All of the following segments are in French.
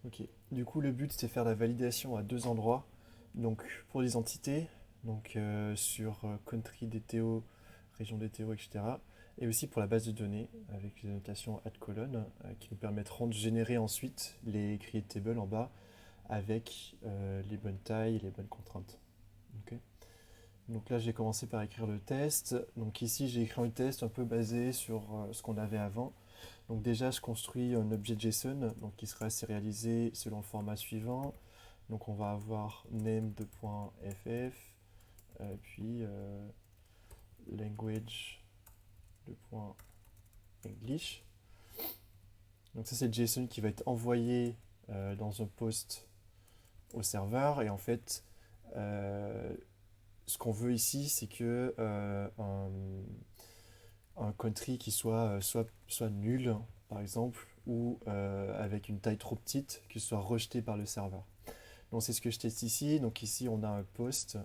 Ok. Du coup, le but, c'est de faire la validation à deux endroits. Donc, pour les entités, donc sur country DTO, région DTO, etc. Et aussi pour la base de données, avec les annotations add colon, qui nous permettront de générer ensuite les create tables en bas avec les bonnes tailles et les bonnes contraintes. Ok. Donc là, j'ai commencé par écrire le test. Donc ici, j'ai écrit un test un peu basé sur ce qu'on avait avant. Donc déjà, je construis un objet JSON donc qui sera sérialisé selon le format suivant. Donc on va avoir name2.ff, puis language.english. Donc ça, c'est le JSON qui va être envoyé dans un post au serveur. Et en fait, euh, ce qu'on veut ici, c'est que un country qui soit nul, par exemple, ou avec une taille trop petite, qui soit rejeté par le serveur. Donc c'est ce que je teste ici. Donc ici, on a un post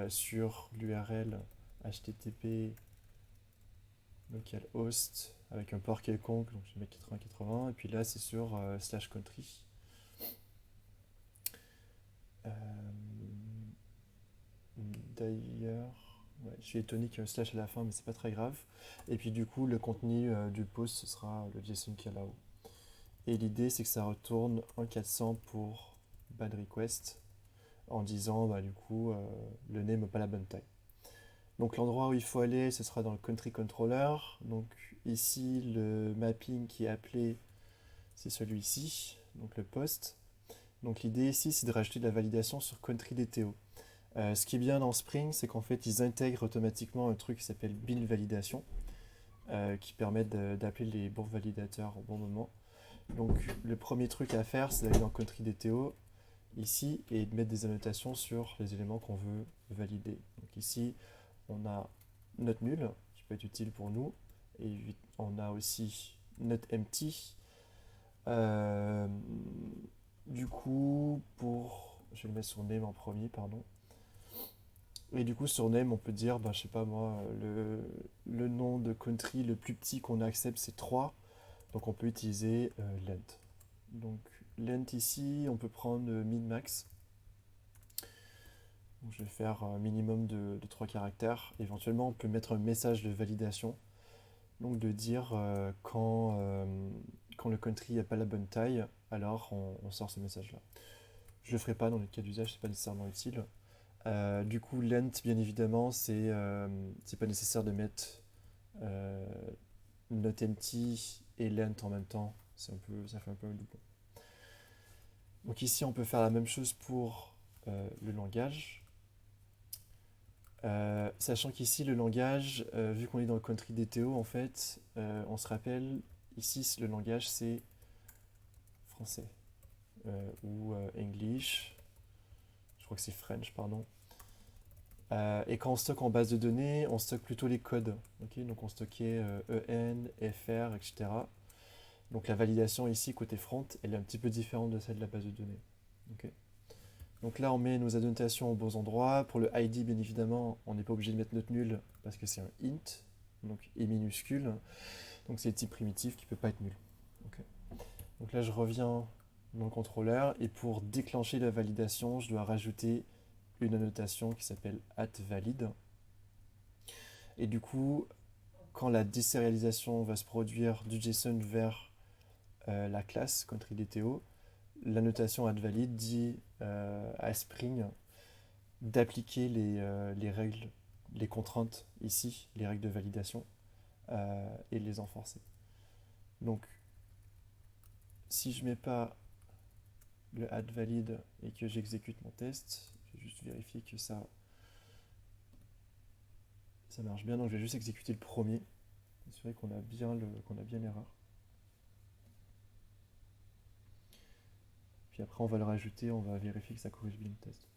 sur l'URL http localhost avec un port quelconque, donc je vais mettre 8080, et puis là c'est sur slash country. Euh, D'ailleurs, ouais, je suis étonné qu'il y ait un slash à la fin, mais c'est pas très grave. Et puis du coup, le contenu du post, ce sera le JSON qu'il y a là-haut. Et l'idée, c'est que ça retourne un 400 pour bad request, en disant, bah, du coup, le name n'a pas la bonne taille. Donc l'endroit où il faut aller, ce sera dans le country controller. Donc ici, le mapping qui est appelé, c'est celui-ci, donc le post. Donc l'idée ici, c'est de rajouter de la validation sur country DTO. Ce qui est bien dans Spring, c'est qu'en fait, ils intègrent automatiquement un truc qui s'appelle bin validation, qui permet d'appeler les bons validateurs au bon moment. Donc le premier truc à faire, c'est d'aller dans country DTO, ici, et de mettre des annotations sur les éléments qu'on veut valider. Donc ici, on a note nulle, qui peut être utile pour nous, et on a aussi note empty. Euh, du coup, je vais le mettre sur name en premier, pardon. Et du coup, sur name, on peut dire, bah, je sais pas moi, le nom de country le plus petit qu'on accepte, c'est 3. Donc on peut utiliser length. Donc length ici, on peut prendre min-max. Donc, je vais faire un minimum de 3 caractères. Éventuellement, on peut mettre un message de validation. Donc de dire quand le country n'a pas la bonne taille, alors on sort ce message-là. Je le ferai pas dans les cas d'usage, c'est pas nécessairement utile. Du coup, length, bien évidemment, c'est pas nécessaire de mettre euh, note empty et length en même temps. Ça fait un peu un doublon. Donc ici, on peut faire la même chose pour le langage. Sachant qu'ici, le langage, vu qu'on est dans le country DTO, en fait, on se rappelle, ici, le langage, c'est français ou English. Je crois que c'est French, pardon. Et quand on stocke en base de données, on stocke plutôt les codes. Okay, donc on stockait EN, FR, etc. Donc la validation ici, côté front, elle est un petit peu différente de celle de la base de données. Okay. Donc là, on met nos annotations aux bons endroits. Pour le ID, bien évidemment, on n'est pas obligé de mettre notre nul parce que c'est un int, donc i minuscule. Donc c'est le type primitif qui ne peut pas être nul. Okay. Donc là, je reviens dans le contrôleur et pour déclencher la validation, je dois rajouter une annotation qui s'appelle @valid. Et du coup, quand la désérialisation va se produire du JSON vers la classe country.dto, l'annotation @valid dit à Spring d'appliquer les règles, les contraintes ici, les règles de validation, et de les enforcer. Donc, si je ne mets pas le @valid et que j'exécute mon test, je vais juste vérifier que ça marche bien. Donc, je vais juste exécuter le premier. C'est vrai qu'on a bien l'erreur. Puis après, on va le rajouter, on va vérifier que ça corrige bien le test.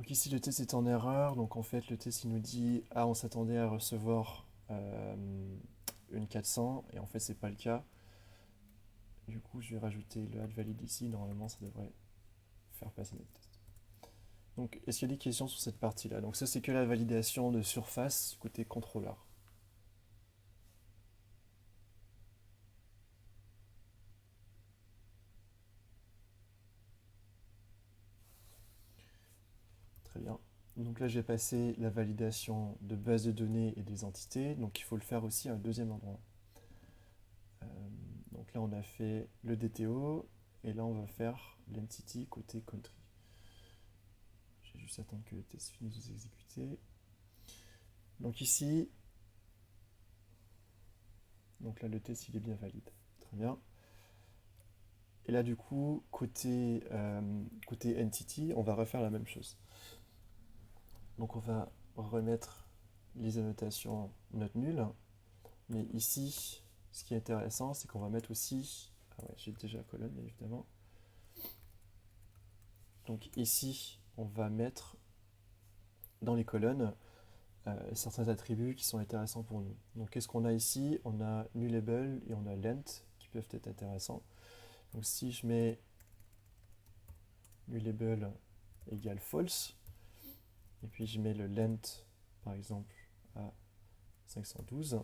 Donc ici le test est en erreur, donc en fait le test il nous dit ah on s'attendait à recevoir une 400 et en fait c'est pas le cas. Du coup je vais rajouter le add valid ici, normalement ça devrait faire passer notre test. Donc est-ce qu'il y a des questions sur cette partie-là? Donc ça c'est que la validation de surface côté contrôleur. Très bien. Donc là j'ai passé la validation de base de données et des entités, donc il faut le faire aussi à un deuxième endroit. Donc là on a fait le DTO et là on va faire l'entity côté country. Je vais juste attendre que le test finisse de s'exécuter. Donc ici, donc là le test il est bien valide. Très bien. Et là du coup, côté entity, on va refaire la même chose. Donc on va remettre les annotations note nulle. Mais ici, ce qui est intéressant, c'est qu'on va mettre aussi... Ah ouais, j'ai déjà la colonne, bien évidemment. Donc ici, on va mettre dans les colonnes certains attributs qui sont intéressants pour nous. Donc qu'est-ce qu'on a ici? On a nullable et on a length qui peuvent être intéressants. Donc si je mets nullable égale false, et puis je mets le length par exemple à 512,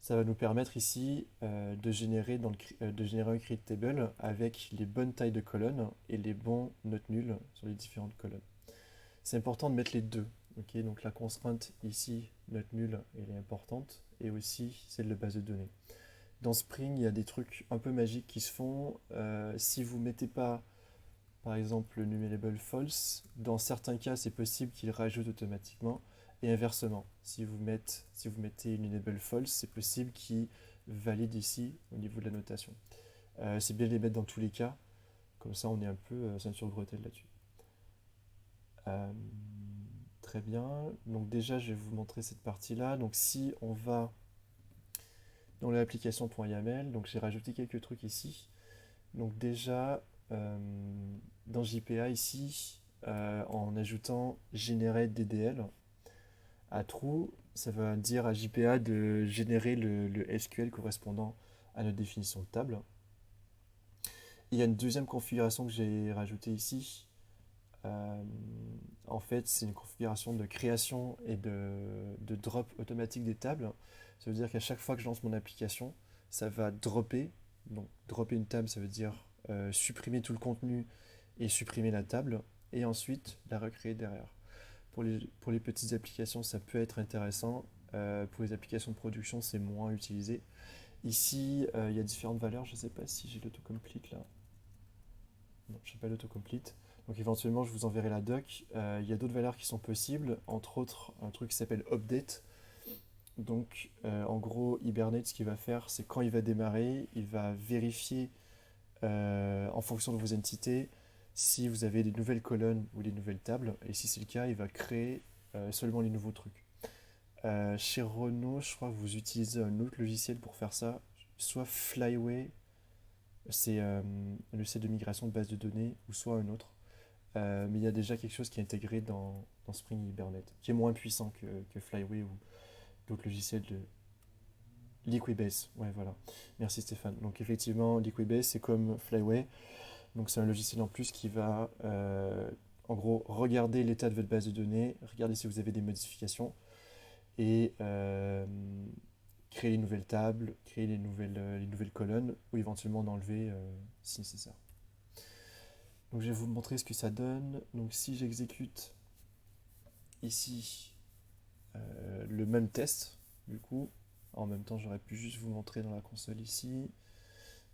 ça va nous permettre ici de générer un create table avec les bonnes tailles de colonnes et les bons notes nulles sur les différentes colonnes. C'est important de mettre les deux. Okay, donc la constrainte ici, note nulle, elle est importante, et aussi celle de base de données. Dans Spring, il y a des trucs un peu magiques qui se font. Si vous ne mettez pas, par exemple, le nullable false, dans certains cas, c'est possible qu'il rajoute automatiquement, et inversement. Si vous mettez nullable false, c'est possible qu'il valide ici au niveau de la notation. C'est bien de les mettre dans tous les cas, comme ça on est un peu ceinture bretelle là-dessus. Très bien. Donc déjà, je vais vous montrer cette partie-là. Donc si on va dans l'application.yaml, donc j'ai rajouté quelques trucs ici. Donc déjà, dans JPA ici, en ajoutant générer DDL à true, ça va dire à JPA de générer le SQL correspondant à notre définition de table. Il y a une deuxième configuration que j'ai rajoutée ici. En fait, c'est une configuration de création et de drop automatique des tables. Ça veut dire qu'à chaque fois que je lance mon application, ça va dropper. Donc, dropper une table, ça veut dire supprimer tout le contenu et supprimer la table, et ensuite la recréer derrière. Pour les petites applications, ça peut être intéressant. Pour les applications de production, c'est moins utilisé. Ici, il y a différentes valeurs. Je ne sais pas si j'ai l'autocomplete là. Non, je n'ai pas l'autocomplete. Donc éventuellement, je vous enverrai la doc. Il y a d'autres valeurs qui sont possibles, entre autres un truc qui s'appelle update. Donc en gros, Hibernate, ce qu'il va faire, c'est quand il va démarrer, il va vérifier en fonction de vos entités si vous avez des nouvelles colonnes ou des nouvelles tables. Et si c'est le cas, il va créer seulement les nouveaux trucs. Chez Renault, je crois que vous utilisez un autre logiciel pour faire ça, soit Flyway, c'est le site de migration de base de données, ou soit un autre. Mais il y a déjà quelque chose qui est intégré dans Spring Hibernate, qui est moins puissant que Flyway ou d'autres logiciels de Liquibase. Ouais, voilà. Merci Stéphane. Donc effectivement, Liquibase, c'est comme Flyway. Donc c'est un logiciel en plus qui va, en gros, regarder l'état de votre base de données, regarder si vous avez des modifications, et créer les nouvelles tables, créer les nouvelles colonnes, ou éventuellement en enlever si nécessaire. Donc je vais vous montrer ce que ça donne. Donc si j'exécute ici le même test, du coup, en même temps j'aurais pu juste vous montrer dans la console ici,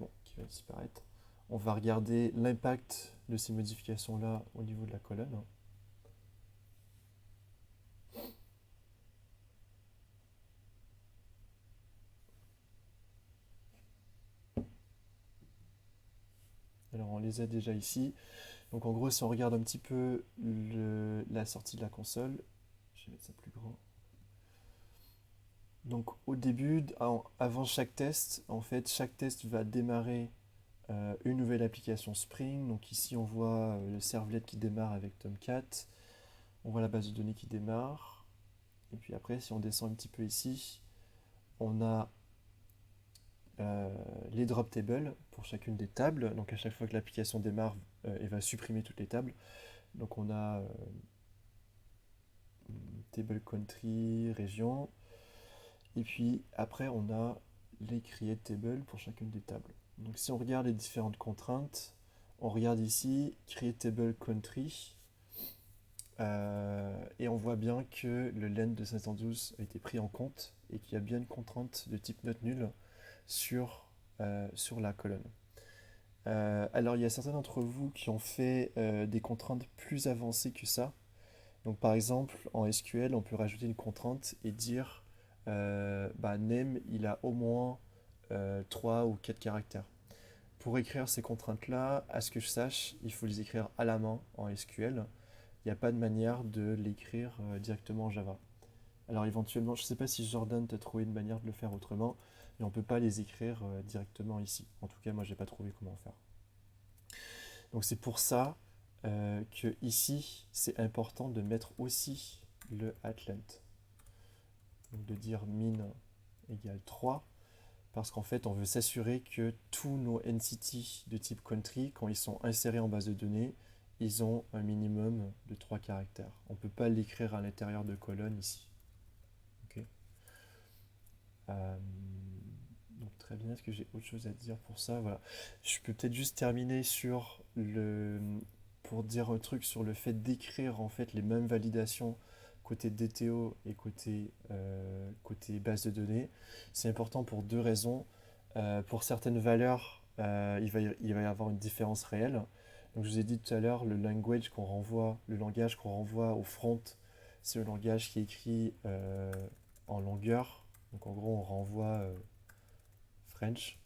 bon, qui va disparaître. On va regarder l'impact de ces modifications là au niveau de la colonne. Alors on les a déjà ici. Donc en gros, si on regarde un petit peu la sortie de la console, je vais mettre ça plus grand. Donc au début, avant chaque test, en fait, chaque test va démarrer une nouvelle application Spring. Donc ici, on voit le servlet qui démarre avec Tomcat. On voit la base de données qui démarre. Et puis après, si on descend un petit peu ici, on a les drop tables pour chacune des tables. Donc à chaque fois que l'application démarre, elle va supprimer toutes les tables. Donc on a table country, région. Et puis après, on a les create tables pour chacune des tables. Donc si on regarde les différentes contraintes, on regarde ici create table country. Et on voit bien que le len de 512 a été pris en compte et qu'il y a bien une contrainte de type note nulle sur la colonne. Alors il y a certains d'entre vous qui ont fait des contraintes plus avancées que ça. Donc par exemple en SQL on peut rajouter une contrainte et dire name il a au moins 3 ou 4 caractères. Pour écrire ces contraintes-là, à ce que je sache, il faut les écrire à la main en SQL. Il n'y a pas de manière de l'écrire directement en Java. Alors éventuellement, je ne sais pas si Jordan t'a trouvé une manière de le faire autrement, mais on ne peut pas les écrire directement ici. En tout cas, moi, j'ai pas trouvé comment faire. Donc c'est pour ça que ici, c'est important de mettre aussi le atlant. Donc de dire min égale 3, parce qu'en fait, on veut s'assurer que tous nos entities de type country, quand ils sont insérés en base de données, ils ont un minimum de 3 caractères. On ne peut pas l'écrire à l'intérieur de colonnes ici. Okay. Donc très bien, est-ce que j'ai autre chose à dire pour ça? Voilà. Je peux peut-être juste terminer pour dire un truc sur le fait d'écrire en fait les mêmes validations côté DTO et côté base de données. C'est important pour deux raisons. Pour certaines valeurs, il va y avoir une différence réelle. Donc je vous ai dit tout à l'heure, le langage qu'on renvoie au front, c'est le langage qui est écrit en longueur. Donc en gros, on renvoie French.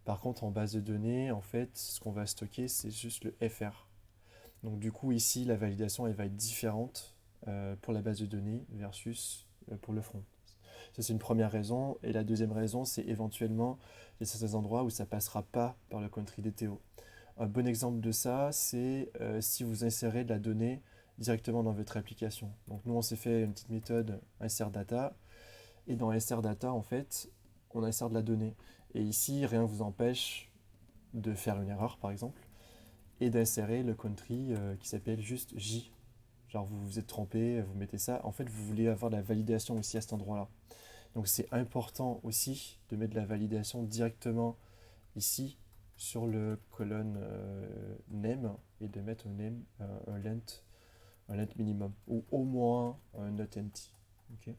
Par contre, en base de données, en fait, ce qu'on va stocker, c'est juste le FR. Donc du coup, ici, la validation, elle va être différente pour la base de données versus pour le front. Ça, c'est une première raison. Et la deuxième raison, c'est éventuellement, il y a certains endroits où ça ne passera pas par le country DTO. Un bon exemple de ça, c'est si vous insérez de la donnée directement dans votre application. Donc nous, on s'est fait une petite méthode insert data. Et dans insert data, en fait, on insère de la donnée. Et ici, rien ne vous empêche de faire une erreur, par exemple, et d'insérer le country qui s'appelle juste J. Genre, vous vous êtes trompé, vous mettez ça. En fait, vous voulez avoir de la validation aussi à cet endroit-là. Donc, c'est important aussi de mettre de la validation directement ici sur le colonne name et de mettre un length minimum ou au moins un not empty. Okay.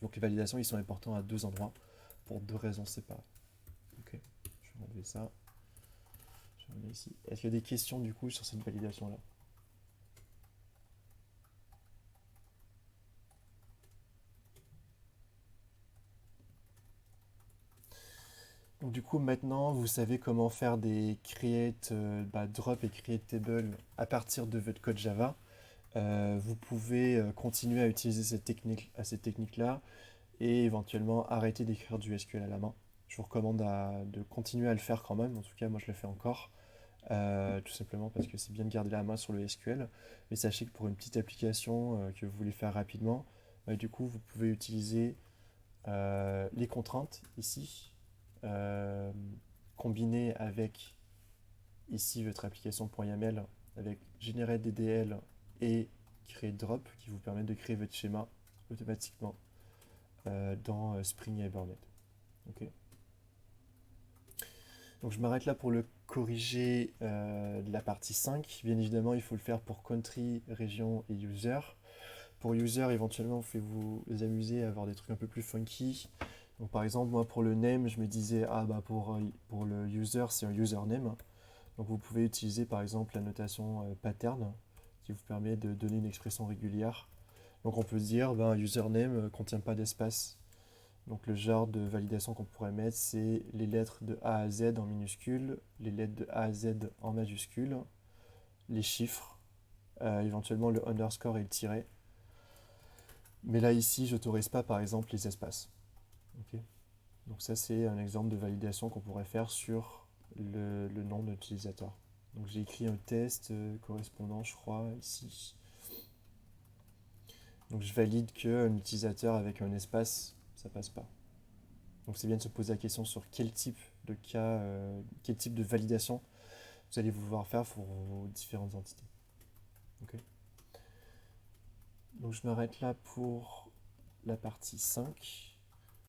Donc les validations ils sont importants à deux endroits pour deux raisons séparées. Ok, je vais enlever ça. Je vais enlever ici. Est-ce qu'il y a des questions du coup sur cette validation là? Donc du coup maintenant vous savez comment faire des create, drop et create table à partir de votre code Java. Vous pouvez continuer à utiliser cette technique-là et éventuellement arrêter d'écrire du SQL à la main. Je vous recommande de continuer à le faire quand même, en tout cas moi je le fais encore, tout simplement parce que c'est bien de garder la main sur le SQL, mais sachez que pour une petite application que vous voulez faire rapidement, du coup vous pouvez utiliser les contraintes ici, euh, combinées avec ici votre application .yaml avec générer DDL et créer drop qui vous permettent de créer votre schéma automatiquement dans Spring Hibernate. Okay. Donc je m'arrête là pour le corriger de la partie 5. Bien évidemment, il faut le faire pour country, région et user. Pour user, éventuellement, vous pouvez vous amuser à avoir des trucs un peu plus funky. Donc par exemple, moi pour le name, je me disais, pour le user, c'est un username. Donc vous pouvez utiliser par exemple la notation pattern qui vous permet de donner une expression régulière. Donc on peut dire, username ne contient pas d'espace. Donc le genre de validation qu'on pourrait mettre, c'est les lettres de A à Z en minuscules, les lettres de A à Z en majuscules, les chiffres, éventuellement le underscore et le tiret. Mais là ici, je n'autorise pas par exemple les espaces. Okay. Donc ça c'est un exemple de validation qu'on pourrait faire sur le nom de l'utilisateur. Donc j'ai écrit un test correspondant, je crois, ici. Donc je valide qu'un utilisateur avec un espace, ça passe pas. Donc c'est bien de se poser la question sur quel type de cas, quel type de validation vous allez vouloir faire pour vos différentes entités. Ok. Donc je m'arrête là pour la partie 5.